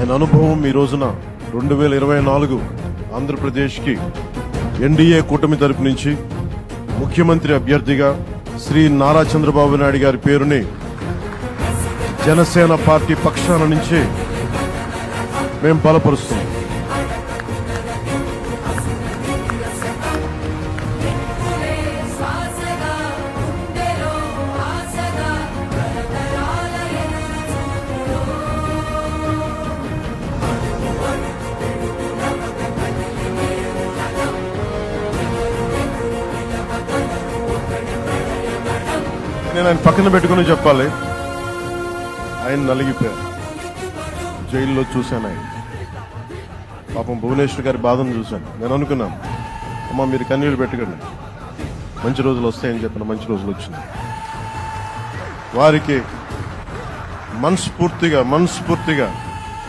ఆయన అనుభవం ఈ రోజున 2024 ఆంధ్రప్రదేశ్కి ఎన్డీఏ కూటమి తరపు నుంచి ముఖ్యమంత్రి అభ్యర్థిగా శ్రీ నారా చంద్రబాబు నాయుడు గారి పేరుని జనసేన పార్టీ పక్షాన నుంచి మేము బలపరుస్తున్నాం. నేను ఆయన పక్కన పెట్టుకుని చెప్పాలి, ఆయన నలిగిపోయారు. జైల్లో చూశాను ఆయన పాపం భువనేశ్వర్ గారి బాధను చూశాను. నేను అనుకున్నాను, అమ్మ మీరు కన్నీళ్ళు పెట్టకండి, మంచి రోజులు వస్తాయని చెప్పిన మంచి రోజులు వచ్చింది. వారికి మనస్ఫూర్తిగా